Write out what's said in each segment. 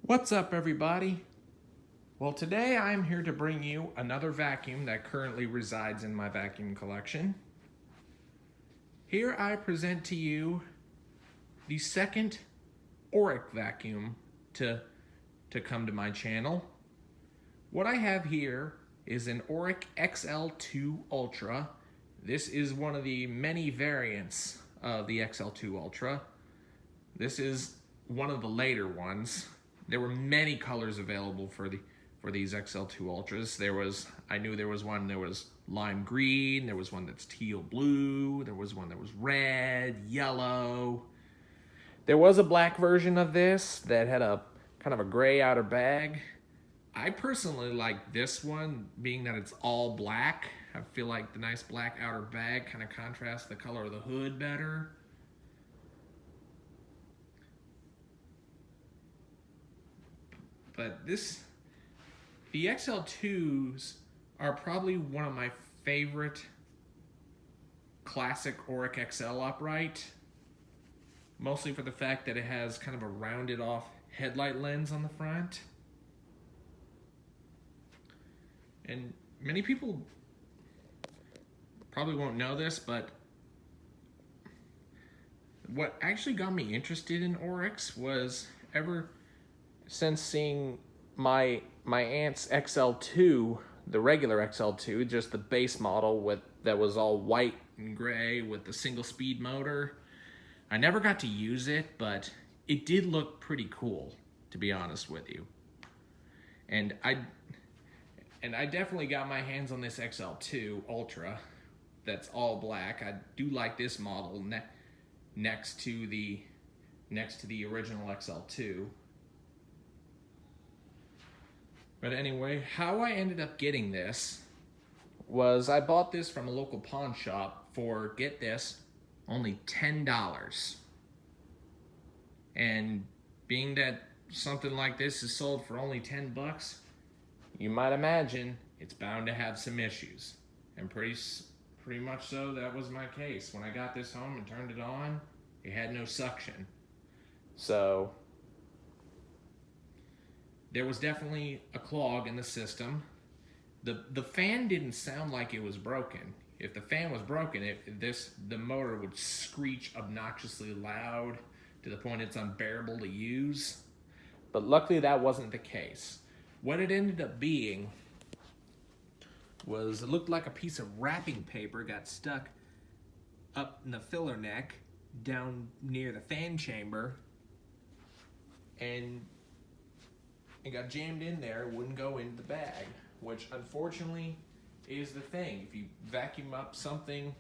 What's up, everybody? Well, today I'm here to bring you another vacuum that currently resides in my vacuum collection. Here I present to you the second Oreck vacuum to come to my channel. What I have here is an Oreck XL2 Ultra. This is one of the many variants of the XL2 Ultra. This is one of the later ones. There were many colors available for these XL2 Ultras. I knew there was one that was lime green, there was one that's teal blue, there was one that was red, yellow. There was a black version of this that had a kind of a gray outer bag. I personally like this one, being that it's all black. I feel like the nice black outer bag kind of contrasts the color of the hood better. But the XL2s are probably one of my favorite classic Oreck XL upright. Mostly for the fact that it has kind of a rounded off headlight lens on the front. And many people probably won't know this, but what actually got me interested in Orecks was ever since seeing my aunt's XL2, the regular XL2, just the base model that was all white and gray with the single speed motor. I never got to use it, but it did look pretty cool, to be honest with you. And I definitely got my hands on this XL2 Ultra that's all black. I do like this model next to the original XL2. But anyway, how I ended up getting this was I bought this from a local pawn shop for, get this, only $10. And being that something like this is sold for only 10 bucks, you might imagine it's bound to have some issues. And pretty much so that was my case. When I got this home and turned it on, it had no suction. So there was definitely a clog in the system. The fan didn't sound like it was broken. If the fan was broken, the motor would screech obnoxiously loud to the point it's unbearable to use. But luckily that wasn't the case. What it ended up being was, it looked like a piece of wrapping paper got stuck up in the filler neck down near the fan chamber, and it got jammed in there, wouldn't go into the bag, which unfortunately is the thing. If you vacuum up something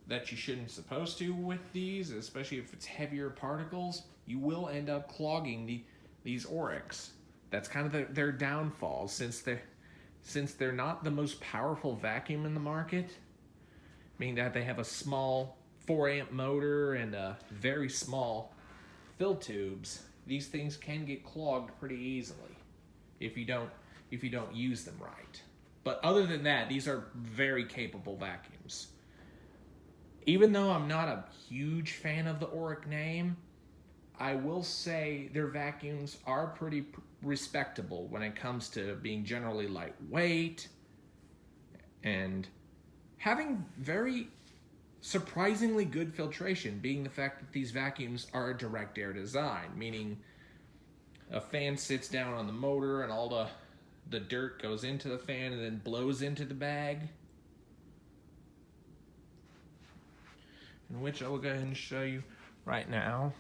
that you shouldn't supposed to with these, especially if it's heavier particles, you will end up clogging these Orecks. That's kind of their downfall, since they're not the most powerful vacuum in the market, meaning that they have a small 4-amp motor and very small fill tubes. These things can get clogged pretty easily if you don't use them right. But other than that, these are very capable vacuums. Even though I'm not a huge fan of the Oreck name, I will say their vacuums are pretty respectable when it comes to being generally lightweight and having very surprisingly good filtration, being the fact that these vacuums are a direct air design, meaning a fan sits down on the motor and all the dirt goes into the fan and then blows into the bag. In which I will go ahead and show you right now.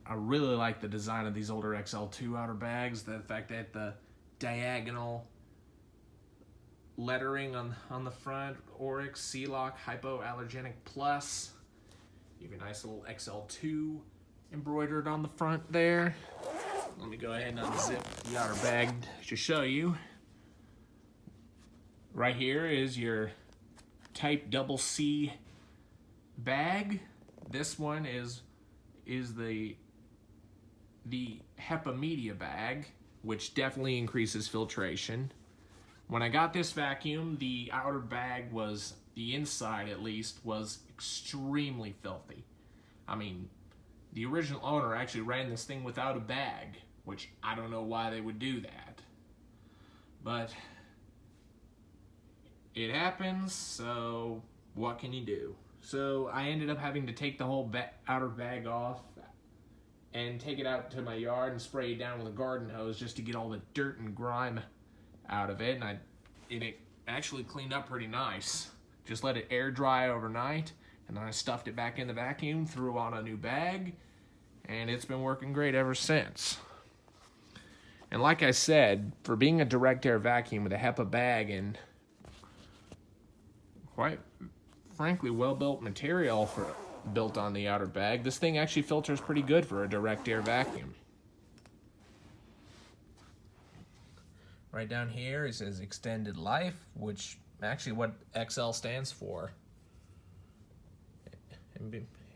I really like the design of these older XL2 outer bags. The fact that the diagonal lettering on the front, Oreck C-Lock Hypoallergenic Plus. You have a nice little XL2 embroidered on the front there. Let me go ahead and unzip the outer bag to show you. Right here is your Type double C bag. This one is the HEPA media bag, which definitely increases filtration. When I got this vacuum, the outer bag the inside at least, was extremely filthy. I mean, the original owner actually ran this thing without a bag, which I don't know why they would do that. But it happens, so what can you do? So I ended up having to take the whole outer bag off and take it out to my yard and spray it down with a garden hose just to get all the dirt and grime out of it. And it actually cleaned up pretty nice. Just let it air dry overnight, and then I stuffed it back in the vacuum, threw on a new bag, and it's been working great ever since. And like I said, for being a direct air vacuum with a HEPA bag and quite frankly well-built material built on the outer bag, this thing actually filters pretty good for a direct air vacuum. Right down here it says extended life, which actually what XL stands for.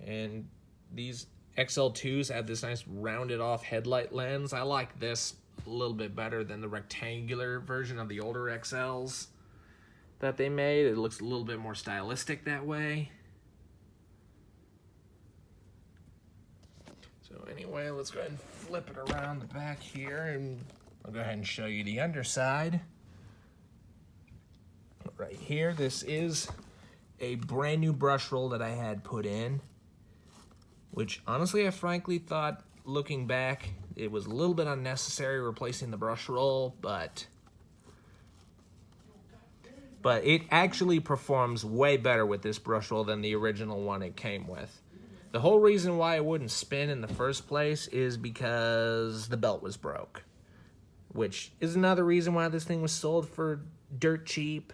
And these XL2s have this nice rounded off headlight lens. I like this a little bit better than the rectangular version of the older XLs that they made. It looks a little bit more stylistic that way. So anyway, let's go ahead and flip it around the back here, and I'll go ahead and show you the underside. Right here, this is a brand new brush roll that I had put in, which honestly I frankly thought, looking back, it was a little bit unnecessary replacing the brush roll, but it actually performs way better with this brush roll than the original one it came with. The whole reason why it wouldn't spin in the first place is because the belt was broke, which is another reason why this thing was sold for dirt cheap.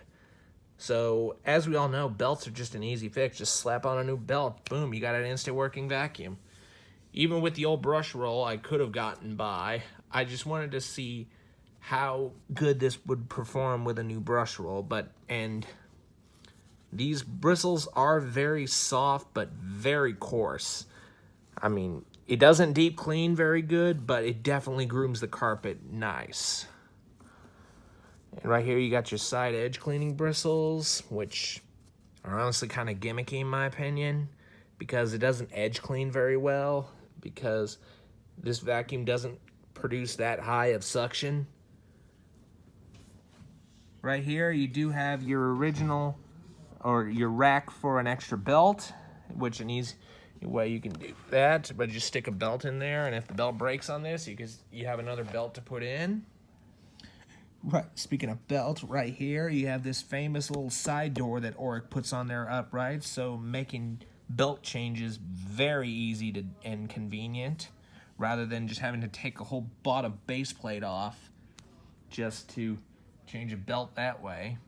So, as we all know, belts are just an easy fix. Just slap on a new belt, boom, you got an instant working vacuum. Even with the old brush roll, I could have gotten by. I just wanted to see how good this would perform with a new brush roll. And these bristles are very soft, but very coarse. I mean, it doesn't deep clean very good, but it definitely grooms the carpet nice. And right here you got your side edge cleaning bristles, which are honestly kind of gimmicky in my opinion, because it doesn't edge clean very well, because this vacuum doesn't produce that high of suction. Right here you do have your original, or your rack for an extra belt, which an easy way you can do that, but just stick a belt in there, and if the belt breaks on this, you have another belt to put in. Right, speaking of belt, right here you have this famous little side door that Oreck puts on their uprights, so making belt changes very easy and convenient, rather than just having to take a whole bottom base plate off just to change a belt that way.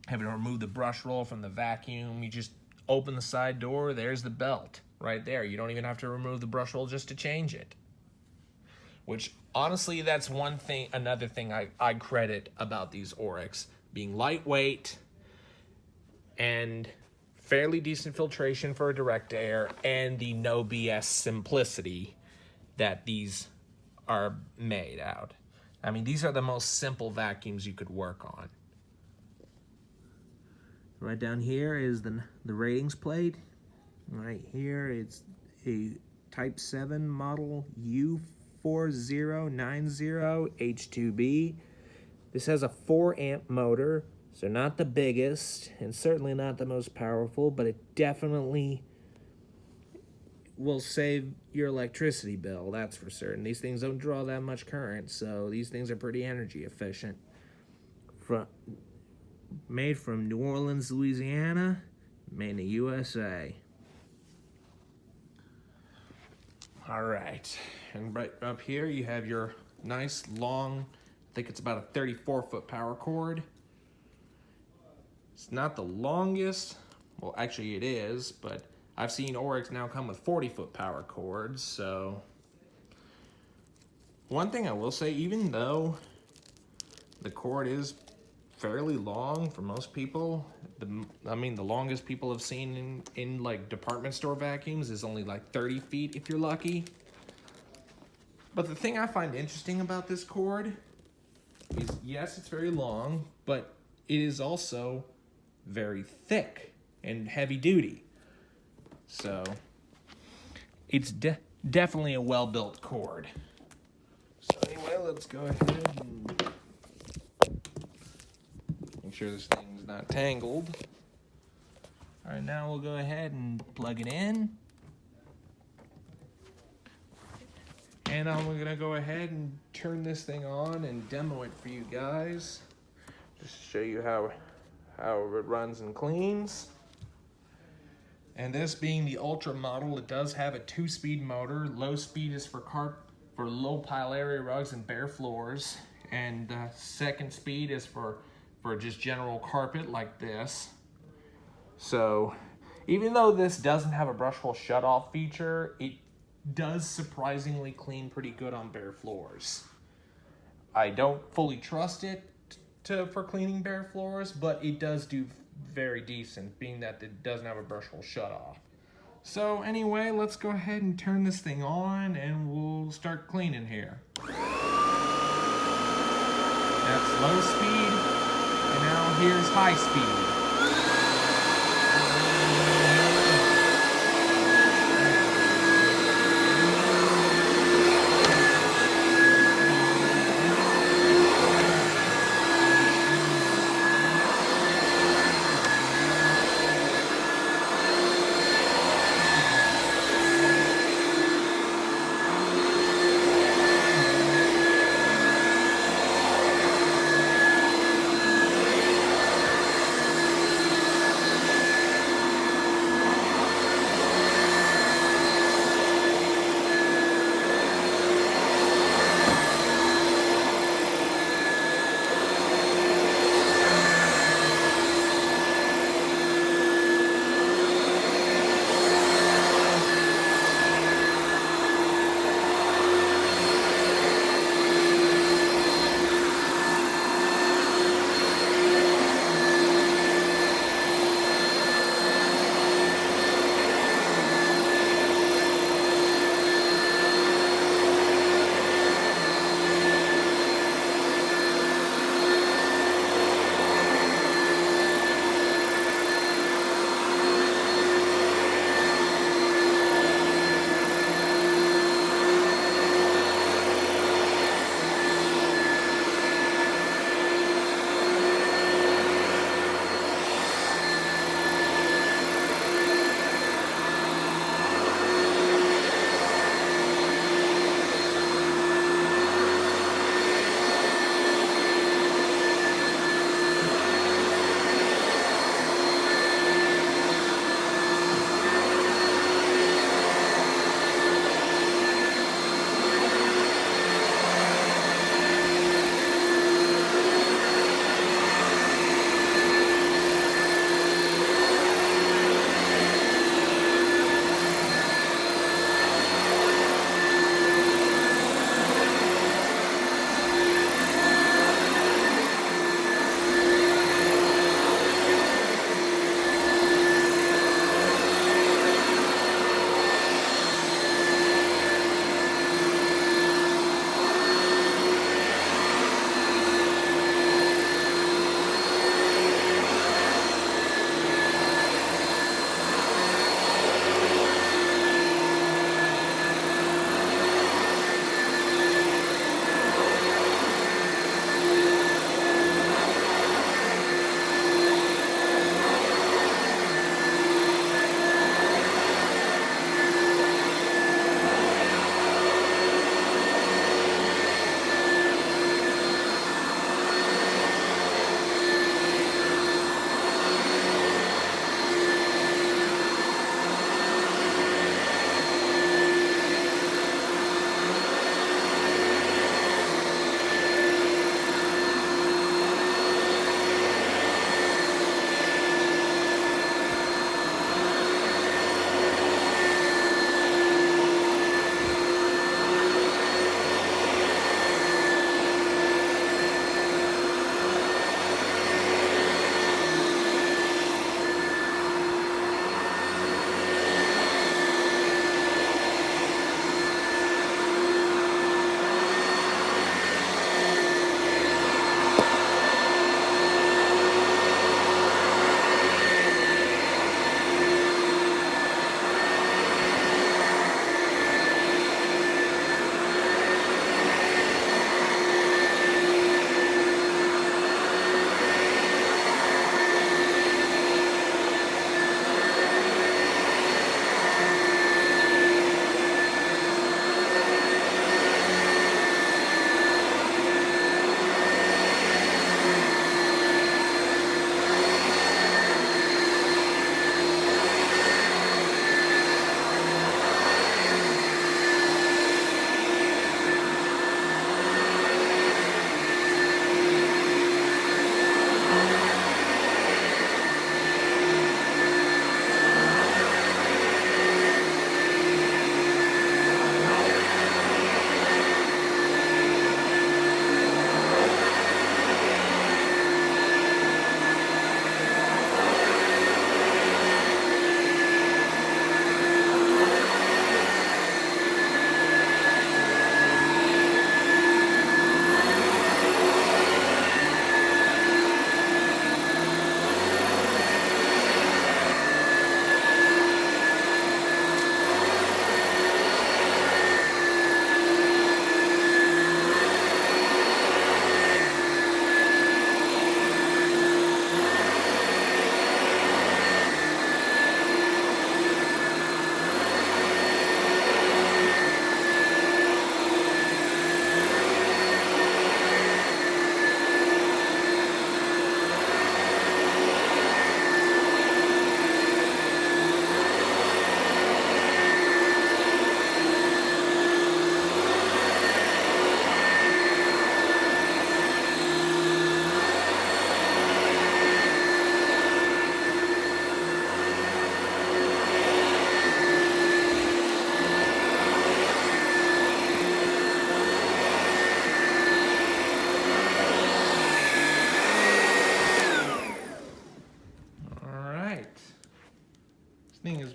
Having to remove the brush roll from the vacuum, you just open the side door, there's the belt right there. You don't even have to remove the brush roll just to change it. Which, honestly, that's another thing I credit about these Orecks, being lightweight and fairly decent filtration for a direct air, and the no BS simplicity that these are made out. I mean, these are the most simple vacuums you could work on. Right down here is the ratings plate. Right here, it's a Type 7 model U4090H2B. This has a 4 amp motor, so not the biggest and certainly not the most powerful, but it definitely will save your electricity bill, that's for certain. These things don't draw that much current, so these things are pretty energy efficient. Made from New Orleans, Louisiana, made in the USA. All right, and right up here you have your nice long, I think it's about a 34-foot power cord. It's not the longest, well actually it is, but I've seen Orecks now come with 40-foot power cords, so. One thing I will say, even though the cord is fairly long for most people, the longest people have seen in like department store vacuums is only like 30 feet if you're lucky. But the thing I find interesting about this cord is, yes, it's very long, but it is also very thick and heavy duty. So it's definitely a well-built cord. So anyway, let's go ahead and make sure this thing's not tangled. All right, now we'll go ahead and plug it in. And I'm gonna go ahead and turn this thing on and demo it for you guys. Just to show you how it runs and cleans. And this being the Ultra model, it does have a 2-speed motor. Low speed is for low pile area rugs and bare floors. And second speed is for just general carpet like this. So even though this doesn't have a brush hole shut off feature, it does surprisingly clean pretty good on bare floors. I don't fully trust it for cleaning bare floors, but it does do very decent, being that it doesn't have a brush hole shut off. So anyway, let's go ahead and turn this thing on and we'll start cleaning here. That's low speed, and now here's high speed.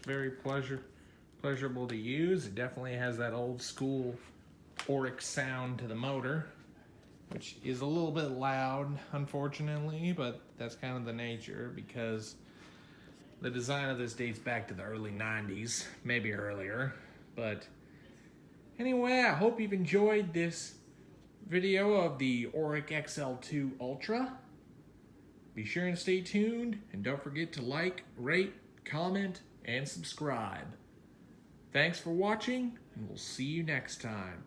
very pleasurable to use. It definitely has that old school Oreck sound to the motor, which is a little bit loud, unfortunately, but that's kind of the nature because the design of this dates back to the early 90s, maybe earlier. But anyway, I hope you've enjoyed this video of the Oreck XL2 Ultra. Be sure and stay tuned, and don't forget to like, rate, comment, and subscribe. Thanks for watching, and we'll see you next time.